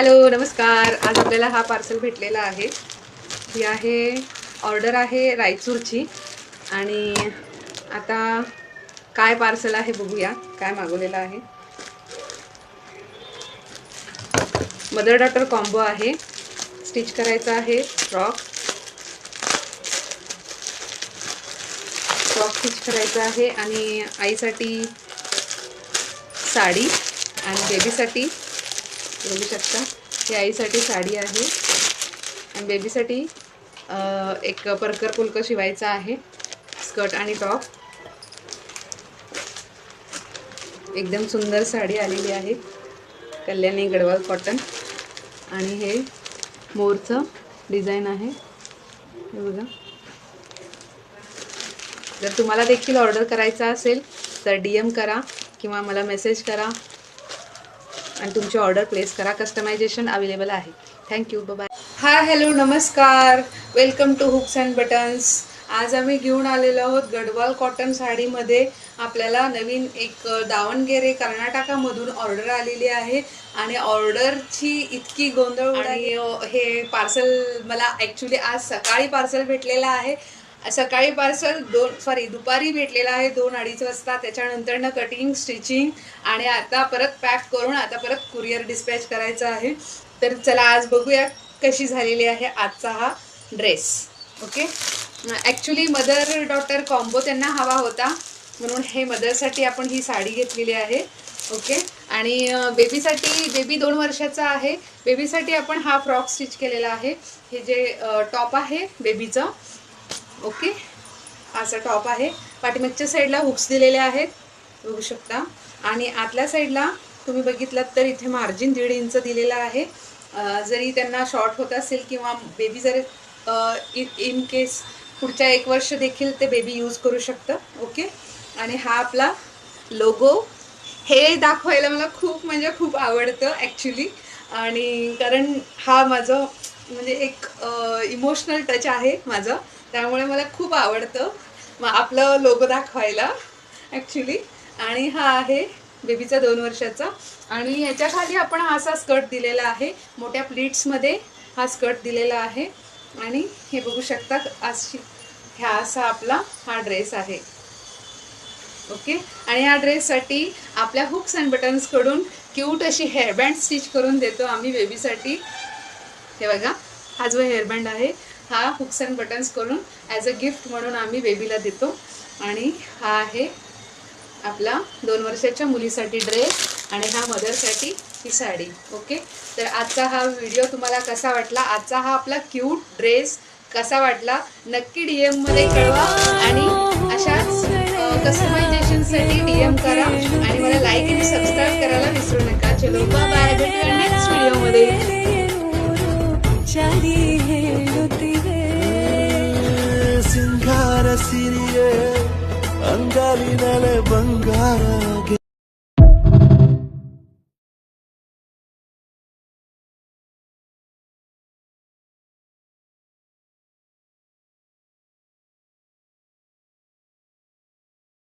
Hello नमस्कार. आज आपल्याला हा पार्सल भेटलेला आहे. ही आहे ऑर्डर आहे रायचूरची. आणि आता काय पार्सल आहे बघूया, काय मागवलेलं आहे. मदर डॉटर कॉम्बो आहे. स्टिच करायचा आहे फ्रॉक स्टिच करायचा आहे. आणि आईसाठी साडी आणि बेबीसाठी बघू शकता, ही आईसाठी साडी आहे आणि बेबीसाठी एक परकर पुलकं शिवायचं आहे. स्कर्ट आणि टॉप. एकदम सुंदर साडी आलेली आहे, कल्याणी गडवाल कॉटन. आणि हे मोरचं डिझाईन आहे, हे बघा. जर तुम्हाला देखील ऑर्डर करायचा असेल तर DM करा किंवा मला मेसेज करा आणि तुमची ऑर्डर प्लेस करा. कस्टमायझेशन अवेलेबल आहे. Thank you, bye. हाय, हॅलो, नमस्कार. Welcome to hooks and buttons. आज आम्ही घेऊन आलेलो आहोत गडवाल कॉटन साडीमध्ये. आपल्याला नवीन एक दावणगेरे कर्नाटकामधून ऑर्डर आलेली आहे आणि ऑर्डरची इतकी गोंधळ. आणि हे पार्सल मला ॲक्च्युली आज सकाळी पार्सल भेटलेलं आहे. सकाळी पार्सल दुपारी भेटलेला आहे 2-2:30 वाजता. त्याच्यानंतरनं कटिंग, स्टिचिंग आणि आता परत पॅक करून आता परत कुरिअर डिस्पॅच करायचं आहे. तर चला आज बघूया कशी झालेली आहे आजचा हा dress. Okay. Actually mother daughter combo त्यांना हवा होता म्हणून हे मदरसाठी आपण ही साडी घेतलेली आहे. ओके. आणि बेबी 2 वर्षाचा आहे. बेबीसाठी आपण हा फ्रॉक स्टिच केलेला आहे. हे जे टॉप आहे बेबीचं, ओके, असा टॉप आहे. पाठीमागच्या साईडला हुक्स दिलेले आहेत, बघू शकता. आणि आतल्या साईडला तुम्ही बघितलात तर इथे मार्जिन 1.5 इंच दिलेला आहे. जरी त्यांना शॉर्ट होत असेल किंवा बेबी जर इन केस पुढच्या 1 वर्ष देखील ते बेबी यूज करू शकतं. ओके. आणि हा आपला लोगो. हे दाखवायला मला खूप आवडतं ॲक्च्युली. आणि कारण हा माझं म्हणजे एक इमोशनल टच आहे माझं, त्यामुळे मला खूप आवडतं आपलं लोगो दाखवायला ॲक्च्युली. आणि हा आहे बेबीचा 2 वर्षाचा. आणि ह्याच्या खाली आपण असा स्कर्ट दिलेला आहे, मोठ्या प्लीट्समध्ये हा स्कर्ट दिलेला आहे. आणि हे बघू शकता असा आपला हा ड्रेस आहे. ओके. आणि ह्या ड्रेससाठी आपल्या हुक्स अँड बटन्सकडून क्यूट अशी हेअरबँड स्टिच करून देतो आम्ही बेबीसाठी. हे बघा, हा जो हेअरबँड आहे हा हुक्स अँड बटन्स करून ॲज अ गिफ्ट म्हणून आम्ही बेबीला देतो. आणि हा आहे आपला 2 वर्षाच्या मुलीसाठी ड्रेस आणि हा मदरसाठी ही साडी. ओके. तर आजचा हा व्हिडिओ तुम्हाला कसा वाटला, आजचा हा आपला क्यूट ड्रेस कसा वाटला नक्की DM मध्ये कळवा. आणि अशाच कस्टमायझेशनसाठी DM करा आणि मला लाईक आणि सबस्क्राईब करायला विसरू नका. चलो बाय, भेटूया नेक्स्ट व्हिडिओमध्ये. ಸಿಂಗಾರ ಸಿರಿಯೇ ಅಂಗಾಲಿನಲೆ ಬಂಗಾರ